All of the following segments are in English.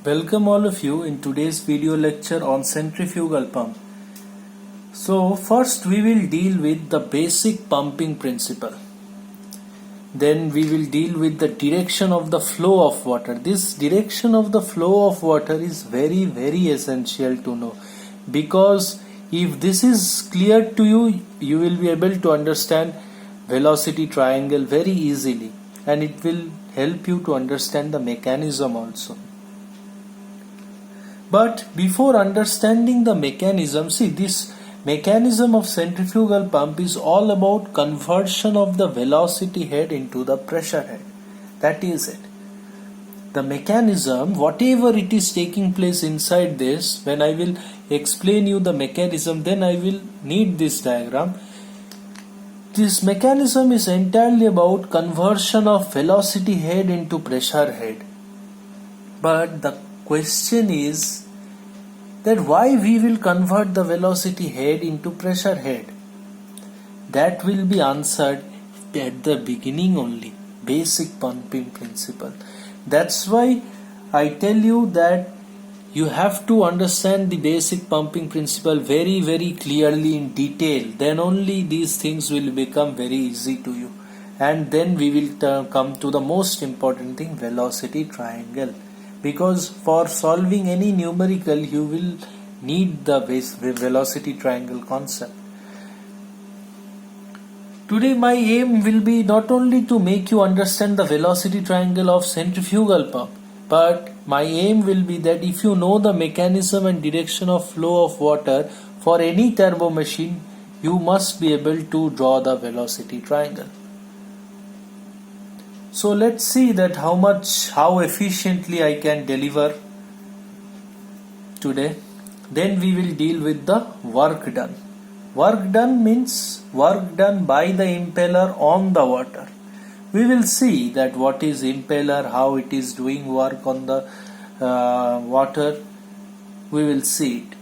Welcome all of you in today's video lecture on centrifugal pump. So first we will deal with the basic pumping principle. Then we will deal with the direction of the flow of water. This direction of the flow of water is very essential to know, because if this is clear to you, you will be able to understand velocity triangle very easily, and it will help you to understand the mechanism also. But before understanding the mechanism, see, this mechanism of centrifugal pump is all about conversion of the velocity head into the pressure head. That is it. The mechanism, whatever it is taking place inside this, when I will explain you the mechanism, then I will need this diagram. This mechanism is entirely about conversion of velocity head into pressure head. But the question is that why we will convert the velocity head into pressure head? That will be answered at the beginning only. Basic pumping principle. That's why I tell you that you have to understand the basic pumping principle very clearly in detail. Then only these things will become very easy to you. And then we will come to the most important thing, velocity triangle. Because for solving any numerical you will need the velocity triangle concept. Today my aim will be not only to make you understand the velocity triangle of centrifugal pump, but my aim will be that if you know the mechanism and direction of flow of water for any turbo machine, you must be able to draw the velocity triangle. So let's see that how efficiently I can deliver today. Then we will deal with the work done. Work done means work done by the impeller on the water. We will see that what is impeller, how it is doing work on the water. We will see it.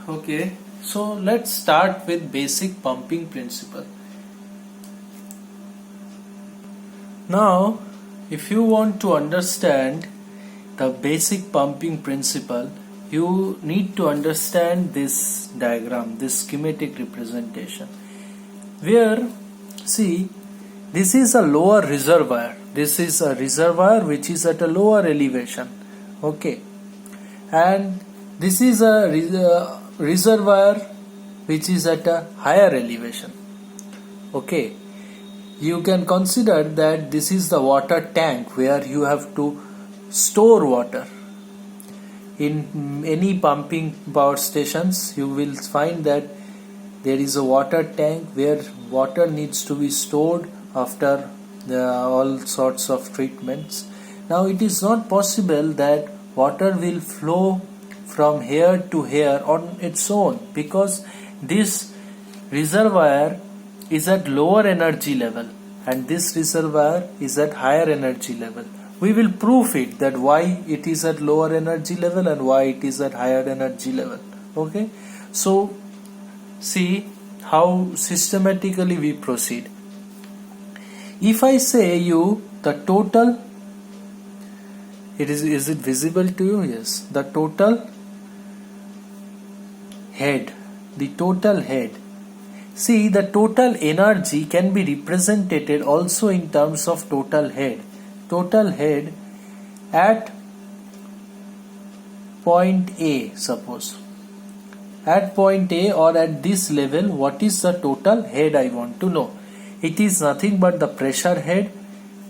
Okay, so let's start with basic pumping principle. Now, if you want to understand the basic pumping principle, you need to understand this diagram, this schematic representation. Where, see, this is a lower reservoir. This is a reservoir which is at a lower elevation. Okay. And this is a reservoir which is at a higher elevation. Okay. You can consider that this is the water tank where you have to store water. In any pumping power stations, you will find that there is a water tank where water needs to be stored after all sorts of treatments. Now it is not possible that water will flow from here to here on its own, because this reservoir is at lower energy level and this reservoir is at higher energy level. We will prove it, that why it is at lower energy level and why it is at higher energy level. Okay, so see how systematically we proceed. If I say you the total, is it visible to you? Yes, the total head, see, the total energy can be represented also in terms of total head. Total head at point A, suppose. At point A or at this level, what is the total head I want to know? It is nothing but the pressure head,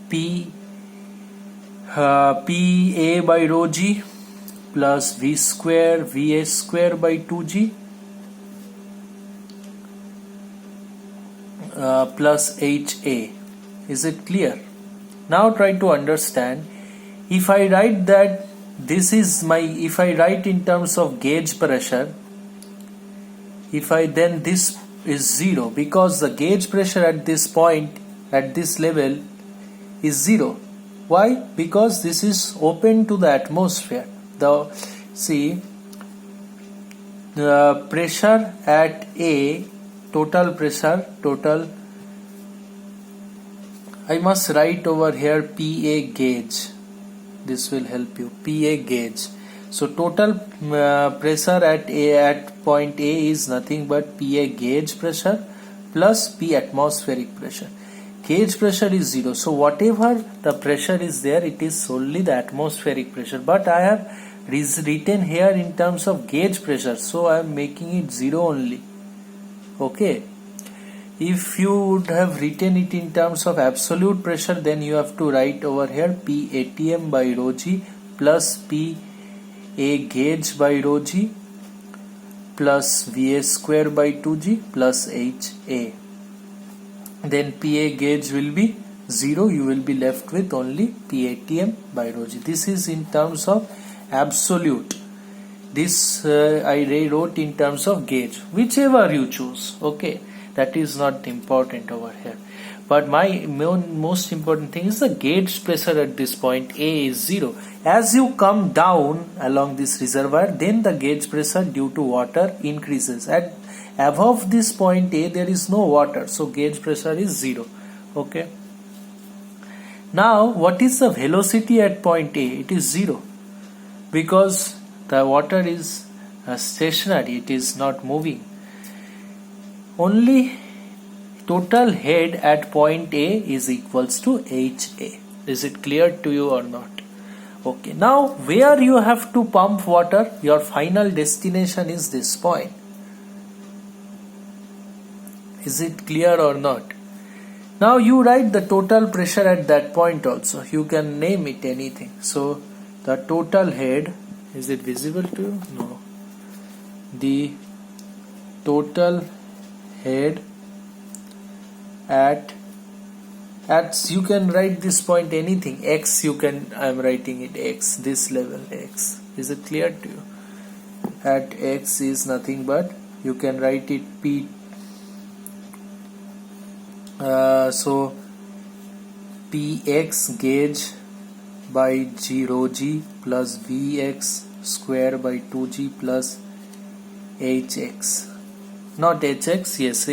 PA by rho G plus V square VS square by 2G plus HA. Is it clear? Now try to understand. If I write that this is if I write in terms of gauge pressure, then this is 0, because the gauge pressure at this point, at this level, is 0. Why? Because this is open to the atmosphere. The pressure at A, total pressure, I must write over here PA gauge. this will help you. PA gauge. So total pressure at point A is nothing but PA gauge pressure plus P atmospheric pressure. Gauge pressure is 0. So whatever the pressure is there, it is solely the atmospheric pressure. But I have written here in terms of gauge pressure, so I am making it 0 only. Okay. If you would have written it in terms of absolute pressure, then you have to write over here P ATM by rho G plus P A gauge by rho G plus VA square by 2G plus HA. Then PA gauge will be 0. You will be left with only PATM by rho G. This is in terms of absolute. This I wrote in terms of gauge, whichever you choose. Okay, that is not important over here. But my most important thing is the gauge pressure at this point A is 0. As you come down along this reservoir, then the gauge pressure due to water increases. At above this point A, there is no water, so gauge pressure is 0. Okay. Now, what is the velocity at point A? It is 0, because the water is stationary, it is not moving. Only total head at point A is equals to HA. Is it clear to you or not? Okay. Now, where you have to pump water, your final destination is this point. Is it clear or not? Now you write the total pressure at that point also. You can name it anything. So the total head, is it visible to you? No. The total head at you can write this point anything. X, I am writing it X, this level X. Is it clear to you? At X is nothing but, you can write it P. So Px gauge by G rho G plus Vx square by 2G plus Hx. Not Hx, yes.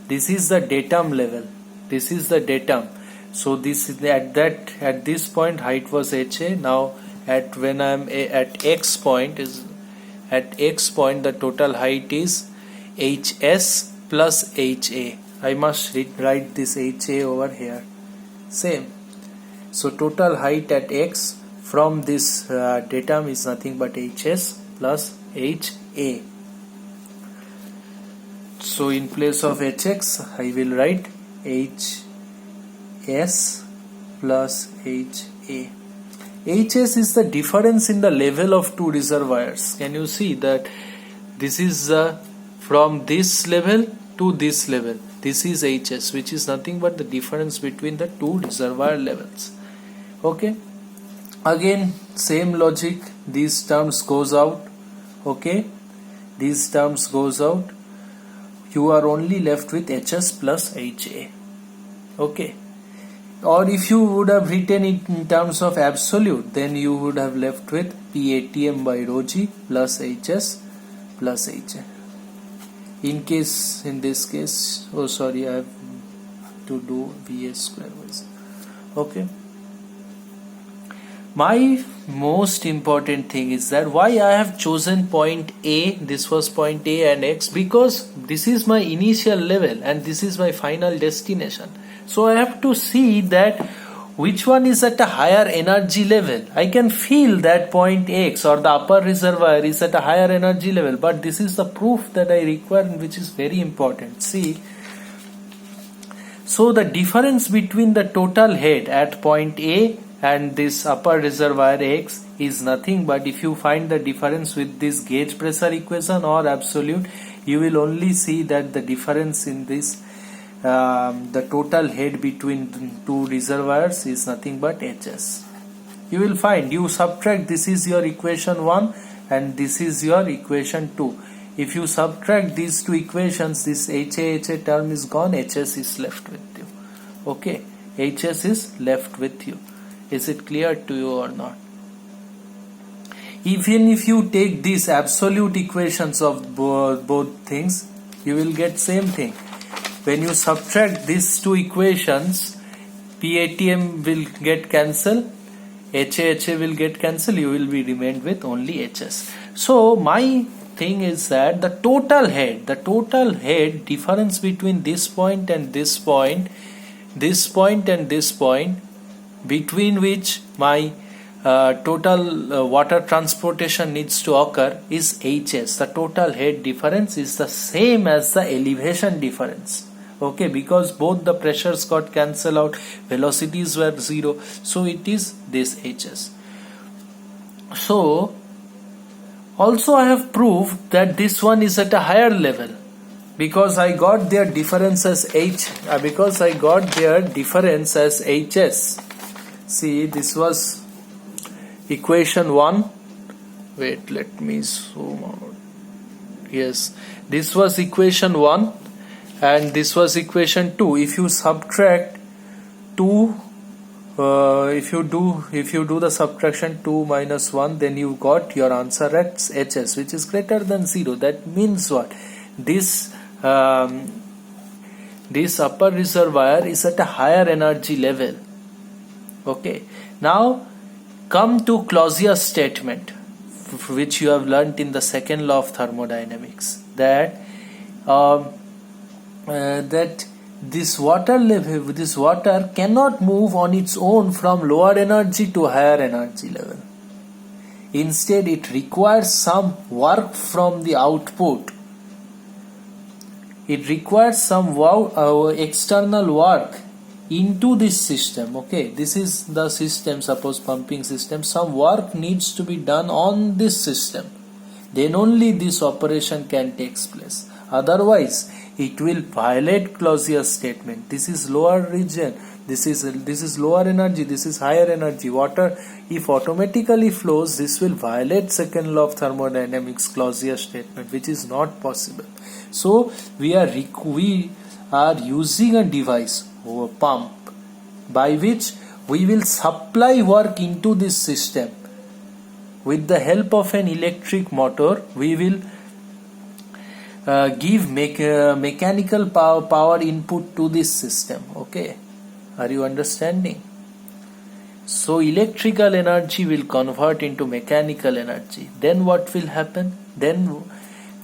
This is the datum level. This is the datum. So this is at this point height was HA. Now when I am at X point the total height is HS plus HA. I must write this HA over here. Same. So total height at X from this datum is nothing but HS plus HA. So in place of HX, I will write HS plus HA. HS is the difference in the level of two reservoirs. Can you see that this is from this level to this level? This is HS, which is nothing but the difference between the two reservoir levels. Okay. Again, same logic. These terms goes out. Okay. These terms goes out. You are only left with HS plus HA. Okay. Or if you would have written it in terms of absolute, then you would have left with PATM by rho G plus HS plus HA. In this case, oh sorry, I have to do VS square wise. Okay. My most important thing is that why I have chosen point A, this was point A and X, because this is my initial level and this is my final destination. So I have to see that which one is at a higher energy level. I can feel that point X or the upper reservoir is at a higher energy level, but this is the proof that I require, which is very important. See, so the difference between the total head at point A and this upper reservoir X is nothing but, if you find the difference with this gauge pressure equation or absolute, you will only see that the difference in this the total head between two reservoirs is nothing but HS. You will find, you subtract, this is your equation 1 and this is your equation 2. If you subtract these two equations, this HA term is gone, HS is left with you. Okay, HS is left with you. Is it clear to you or not? Even if you take these absolute equations of both things, you will get same thing. When you subtract these two equations, PATM will get cancelled, HA will get cancelled, you will be remained with only HS. So my thing is that the total head difference between this point and this point, this point and this point, between which my total water transportation needs to occur is HS. The total head difference is the same as the elevation difference. Okay, because both the pressures got cancelled out, velocities were zero, so it is this HS. So also I have proved that this one is at a higher level because I got their difference as HS. See, this was equation 1. Wait, let me zoom out. Yes, this was equation 1 and this was equation 2. If you subtract 2, if you do the subtraction 2 minus 1, then you got your answer at HS, which is greater than 0. That means what? This upper reservoir is at a higher energy level. Okay, now come to Clausius statement, which you have learnt in the second law of thermodynamics, that this water cannot move on its own from lower energy to higher energy level. Instead, it requires some work from the output. It requires some external work into this system. Okay, this is the system, suppose pumping system. Some work needs to be done on this system, then only this operation can take place. Otherwise it will violate Clausius statement. This is lower region, this is lower energy, this is higher energy. Water, if automatically flows, this will violate second law of thermodynamics, Clausius statement, which is not possible. So we are using a device or a pump by which we will supply work into this system. With the help of an electric motor, we will give mechanical power input to this system. Okay, are you understanding? So electrical energy will convert into mechanical energy. Then what will happen? Then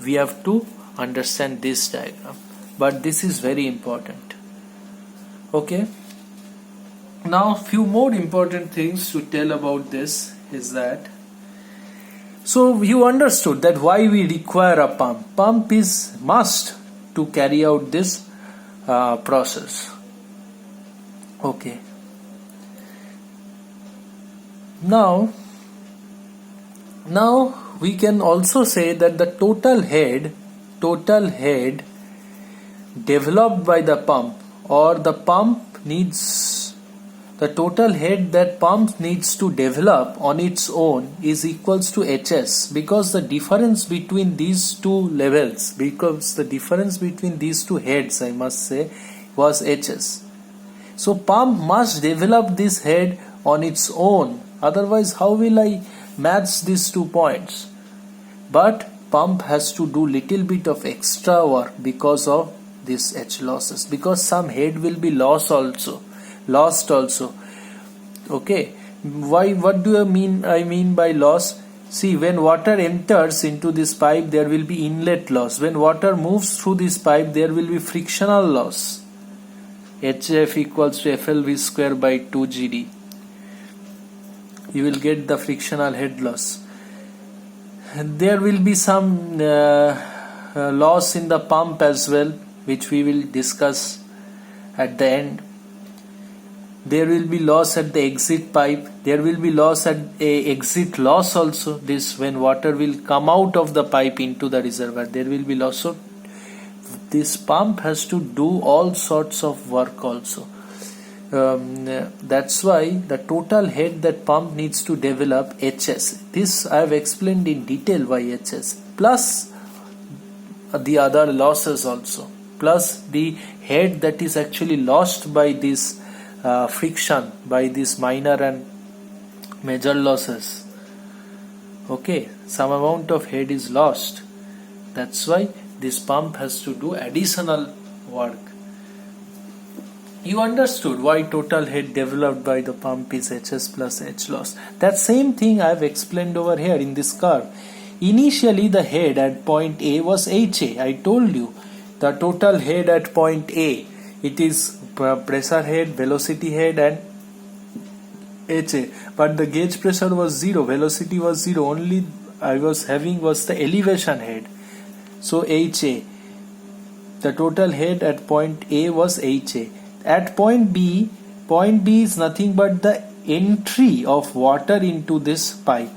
we have to understand this diagram, but this is very important. Okay, now few more important things to tell about this is that, so you understood that why we require a pump. Pump is must to carry out this process. Okay, now we can also say that the total head developed by the pump, or the total head that pump needs to develop on its own is equals to HS, because the difference between these two levels, because the difference between these two heads, I must say, was HS. So pump must develop this head on its own, otherwise how will I match these 2 points? But pump has to do little bit of extra work because of this H losses, because some head will be lost also. Okay, why? What do I mean by loss? See, when water enters into this pipe, there will be inlet loss. When water moves through this pipe, there will be frictional loss. HF equals to FLV square by 2 GD. You will get the frictional head loss. There will be some loss in the pump as well, which we will discuss at the end. There will be loss at the exit pipe. There will be loss at exit loss also. This, when water will come out of the pipe into the reservoir, there will be loss. So this pump has to do all sorts of work also. That's why the total head that pump needs to develop, HS. This I have explained in detail why HS, plus the other losses also, plus the head that is actually lost by this friction, by this minor and major losses. Okay, some amount of head is lost. That's why this pump has to do additional work. You understood why total head developed by the pump is Hs plus H loss. That same thing I have explained over here in this curve. Initially the head at point A was HA. I told you the total head at point A, it is pressure head, velocity head and HA. But the gauge pressure was 0, velocity was 0. Only I was having was the elevation head. So HA. The total head at point A was HA. At point B is nothing but the entry of water into this pipe.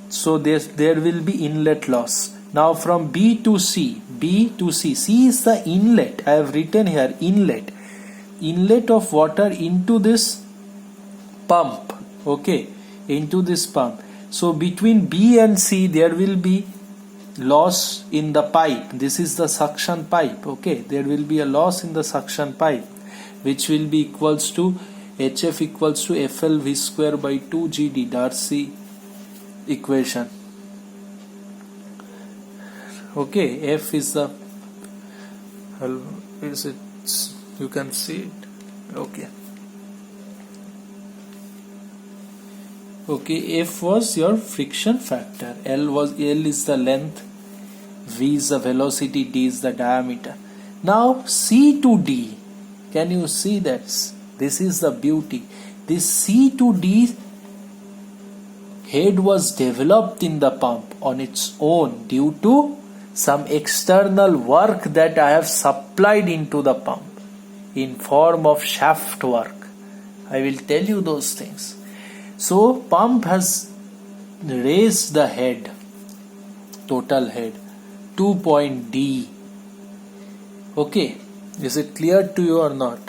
So there will be inlet loss. Now from B to C, C is the inlet. I have written here inlet of water into this pump. Okay, into this pump. So between B and C there will be loss in the pipe. This is the suction pipe. Okay, there will be a loss in the suction pipe, which will be equals to HF equals to FL V square by 2 GD, Darcy equation. Okay, F is the, is it, you can see it. Okay. Okay, F was your friction factor, L is the length, V is the velocity, D is the diameter. Now C to D, can you see that? This is the beauty. This C to D head was developed in the pump on its own due to some external work that I have supplied into the pump in form of shaft work. I will tell you those things. So pump has raised the head, total head, to point D. Okay, is it clear to you or not?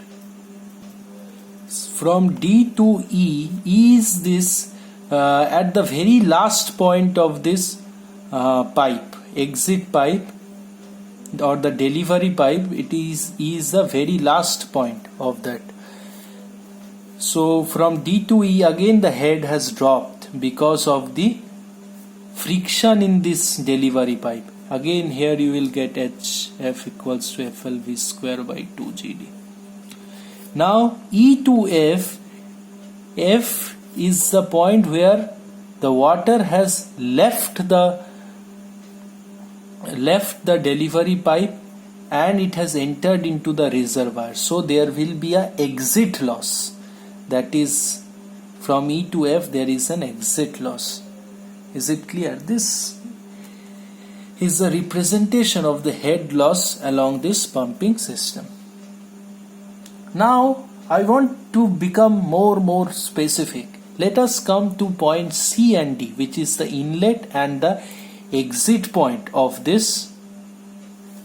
From D to E is this at the very last point of this pipe, exit pipe or the delivery pipe. It is the very last point of that. So from D to E again the head has dropped because of the friction in this delivery pipe. Again here you will get HF equals to FL V square by 2 GD. Now E to F, F is the point where the water has left the delivery pipe and it has entered into the reservoir. So there will be a exit loss. That is, from E to F there is an exit loss. Is it clear? This is a representation of the head loss along this pumping system. Now I want to become more specific. Let us come to point C and D, which is the inlet and the exit point of this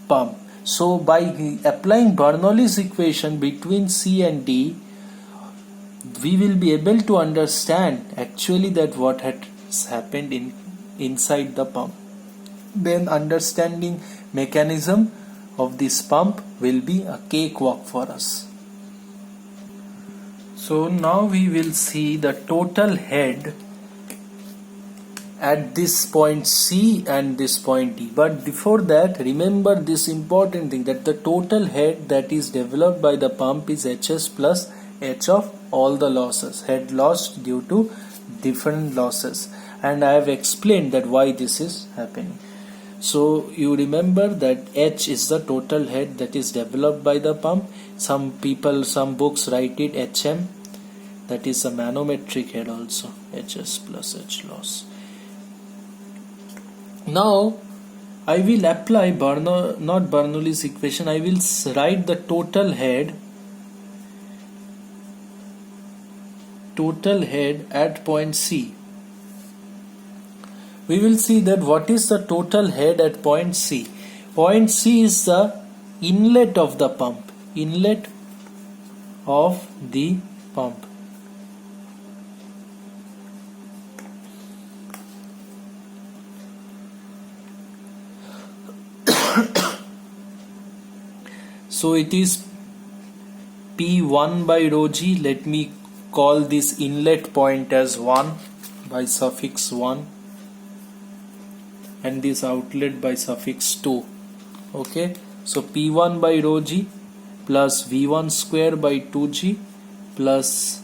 pump. So by applying Bernoulli's equation between C and D, we will be able to understand actually that what has happened inside the pump. Then understanding mechanism of this pump will be a cakewalk for us. So now we will see the total head at this point C and this point D. But before that, remember this important thing, that the total head that is developed by the pump is Hs plus H of all the losses, head lost due to different losses, and I have explained that why this is happening. So you remember that H is the total head that is developed by the pump. Some books write it HM, that is a manometric head also, Hs plus H loss. Now I will apply not Bernoulli's equation. I will write the total head at point C. We will see that what is the total head at point C. Point C is the inlet of the pump. Inlet of the pump. So it is P1 by rho G. Let me call this inlet point as 1 by suffix 1 and this outlet by suffix 2. Okay, so P1 by rho G plus V1 square by 2G plus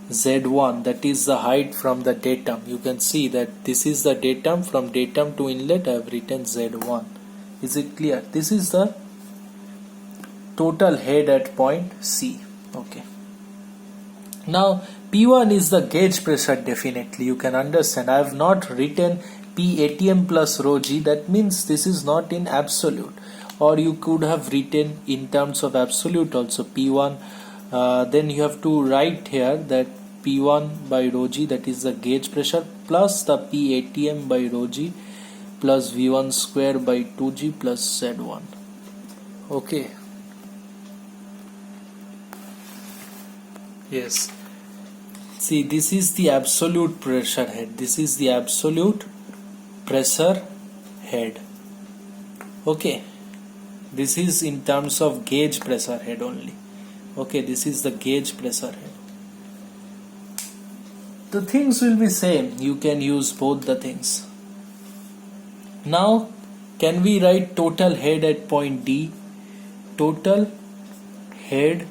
Z1, that is the height from the datum. You can see that this is the datum. From datum to inlet I have written Z1. Is it clear? This is the total head at point C. Okay. Now P1 is the gauge pressure. Definitely you can understand. I have not written P ATM plus rho G. That means this is not in absolute, or you could have written in terms of absolute also. P1 then you have to write here that P1 by rho G, that is the gauge pressure, plus the P ATM by rho G plus V1 square by 2G plus Z1. Okay. Yes. See, this is the absolute pressure head. This is the absolute pressure head. Okay. This is in terms of gauge pressure head only. Okay, this is the gauge pressure head. The things will be same. You can use both the things. Now, can we write total head at point D? Total head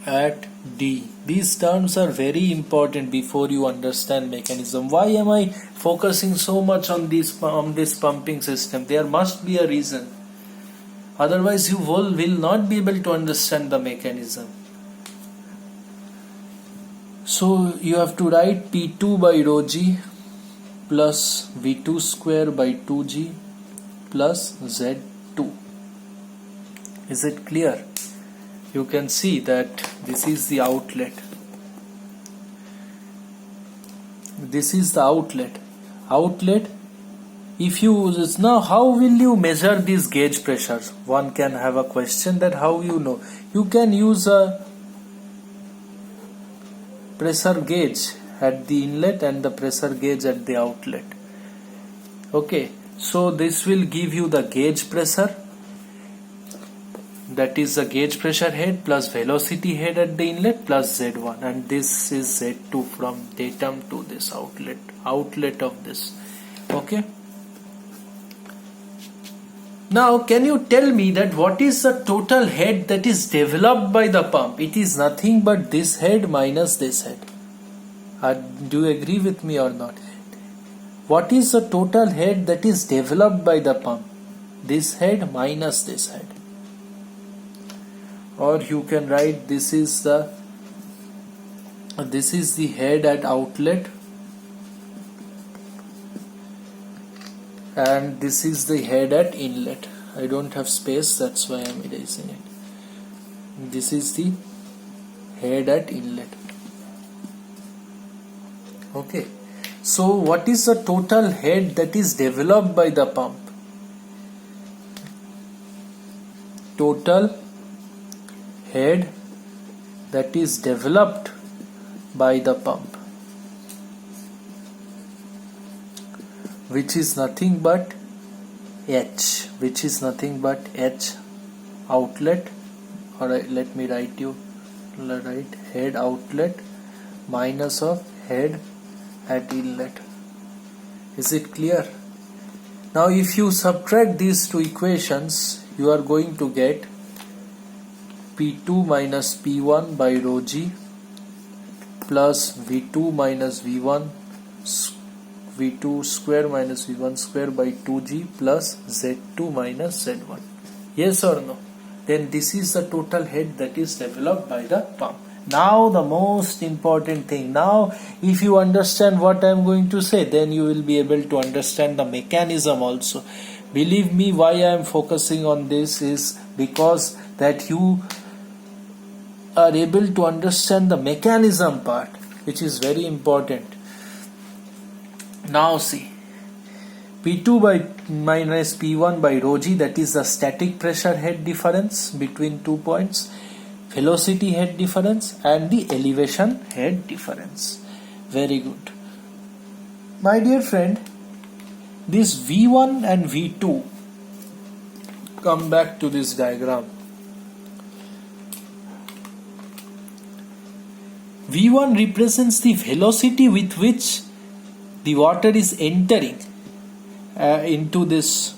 at D. These terms are very important before you understand mechanism. Why am I focusing so much on this pumping system? There must be a reason. Otherwise you will not be able to understand the mechanism. So you have to write P2 by rho G plus V2 square by 2G plus Z2. Is it clear? You can see that this is the outlet. This is the outlet. If you now, how will you measure these gauge pressures? One can have a question that how you know. You can use a pressure gauge at the inlet and the pressure gauge at the outlet. Okay, so this will give you the gauge pressure, that is the gauge pressure head plus velocity head at the inlet plus Z1, and this is Z2 from datum to this outlet of this. Okay. Now can you tell me that what is the total head that is developed by the pump? It is nothing but this head minus this head. Do you agree with me or not? What is the total head that is developed by the pump? This head minus this head. Or you can write this is the head at outlet and this is the head at inlet. I don't have space, that's why I am erasing it. This is the head at inlet. Okay, so what is the total head that is developed by the pump? Total head that is developed by the pump, which is nothing but H, outlet, or let me write head outlet minus of head at inlet. Is it clear? Now if you subtract these two equations, you are going to get P2 minus P1 by rho G plus V2 minus V1 square minus V1 square by 2G plus Z2 minus Z1. Yes or no? Then this is the total head that is developed by the pump. Now the most important thing. Now if you understand what I am going to say, then you will be able to understand the mechanism also. Believe me, why I am focusing on this is because that you are able to understand the mechanism part, which is very important. Now see, P2 by minus P1 by rho G, that is the static pressure head difference between 2 points, velocity head difference and the elevation head difference. Very good. My dear friend, this V1 and V2, come back to this diagram. V1 represents the velocity with which the water is entering into this,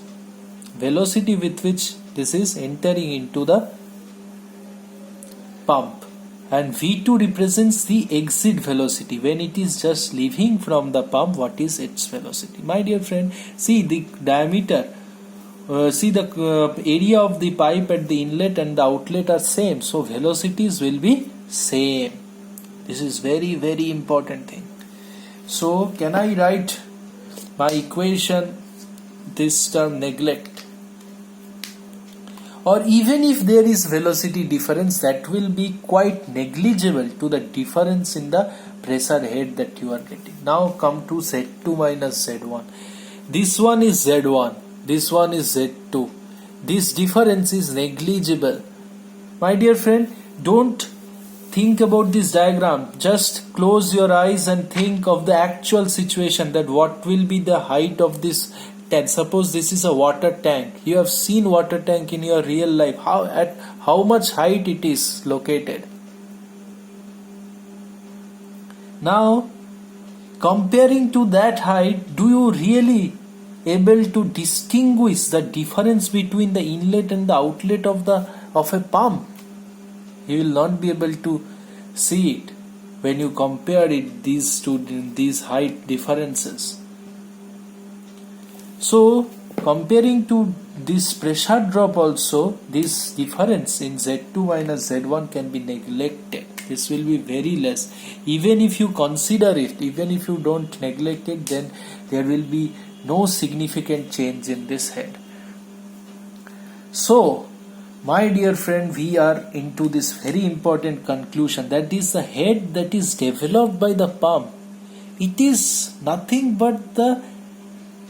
velocity with which This is entering into the pump, and V2 represents the exit velocity. When it is just leaving from the pump, what is its velocity? My dear friend, see the diameter, see the area of the pipe at the inlet and the outlet are same, so velocities will be same. This is very important thing. So can I write my equation this term neglect? Or even if there is velocity difference, that will be quite negligible to the difference in the pressure head that you are getting. Now come to Z2 minus Z1. This one is Z1, this one is Z2. This difference is negligible. My dear friend, don't think about this diagram. Just close your eyes and think of the actual situation, that what will be the height of this tank. Suppose this is a water tank. You have seen water tank in your real life. At how much height it is located. Now comparing to that height, do you really able to distinguish the difference between the inlet and the outlet of a pump? You will not be able to see it when you compare it these height differences. So comparing to this pressure drop also, this difference in Z2 minus Z1 can be neglected. This will be very less. Even if you consider it, even if you don't neglect it, then there will be no significant change in this head. So my dear friend, we are into this very important conclusion, that is the head that is developed by the pump. It is nothing but the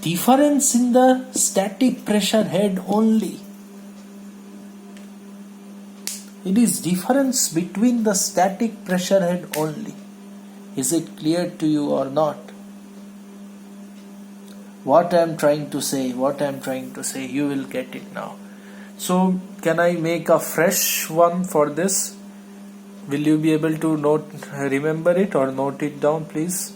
difference in the static pressure head only. It is difference between the static pressure head only. Is it clear to you or not? What I am trying to say, you will get it now. So can I make a fresh one for this? Will you be able to remember it or note it down, please?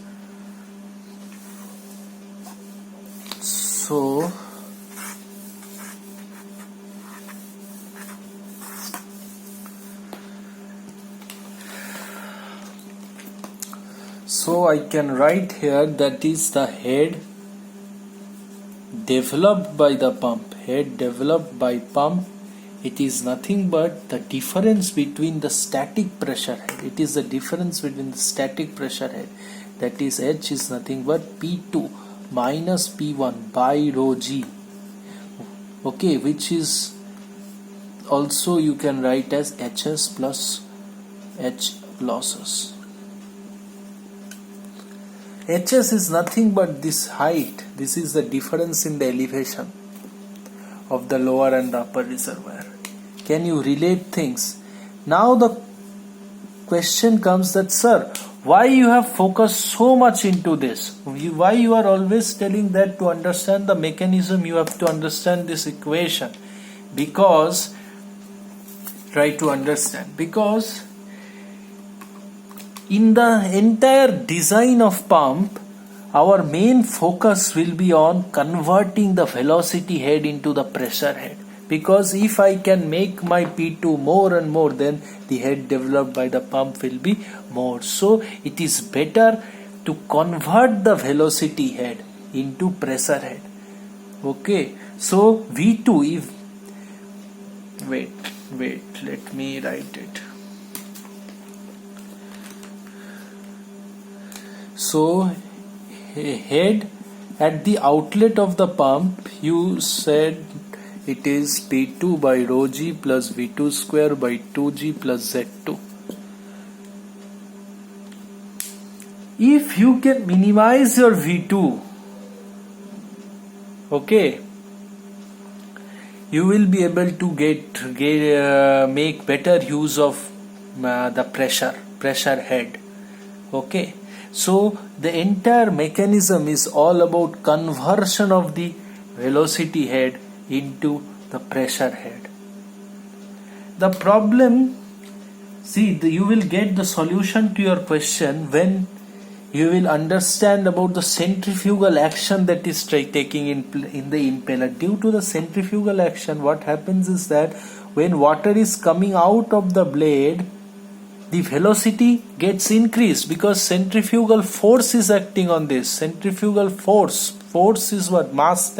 So I can write here, that is the head developed by the pump. Head developed by pump. It is nothing but the difference between the static pressure head. It is the difference between the static pressure head. That is, H is nothing but P2 minus P1 by rho G. Okay, which is also you can write as HS plus H losses. HS is nothing but this height. This is the difference in the elevation of the lower and the upper reservoir. Can you relate things? Now the question comes that, sir, why you have focused so much into this? Why you are always telling that to understand the mechanism you have to understand this equation? Because, try to understand, because in the entire design of pump, our main focus will be on converting the velocity head into the pressure head. Because if I can make my P2 more and more, then the head developed by the pump will be more. So it is better to convert the velocity head into pressure head. Okay, so V2, if wait, let me write it. So head at the outlet of the pump, you said it is P2 by rho G plus V2 square by 2G plus Z2. If you can minimize your V2, okay, you will be able to make better use of the pressure head. Okay, so the entire mechanism is all about conversion of the velocity head into the pressure head. The problem, see, you will get the solution to your question when you will understand about the centrifugal action that is taking in the impeller. Due to the centrifugal action, what happens is that when water is coming out of the blade, the velocity gets increased because centrifugal force is acting on this. Centrifugal force is what? Mass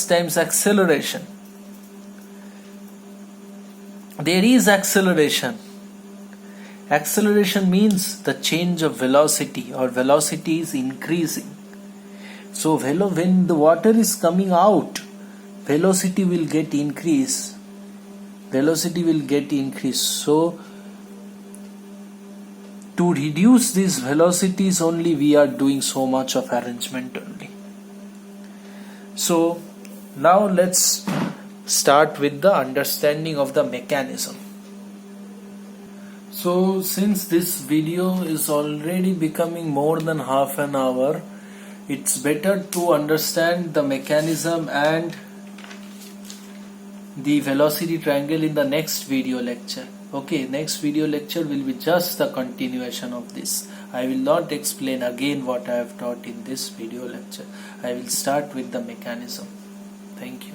times acceleration. There is acceleration. Acceleration means the change of velocity, or velocity is increasing. So when the water is coming out, velocity will get increased. So to reduce these velocities only, we are doing so much of arrangement only. So now let's start with the understanding of the mechanism. So since this video is already becoming more than half an hour, it's better to understand the mechanism and the velocity triangle in the next video lecture. Okay, next video lecture will be just the continuation of this. I will not explain again what I have taught in this video lecture. I will start with the mechanism. Thank you.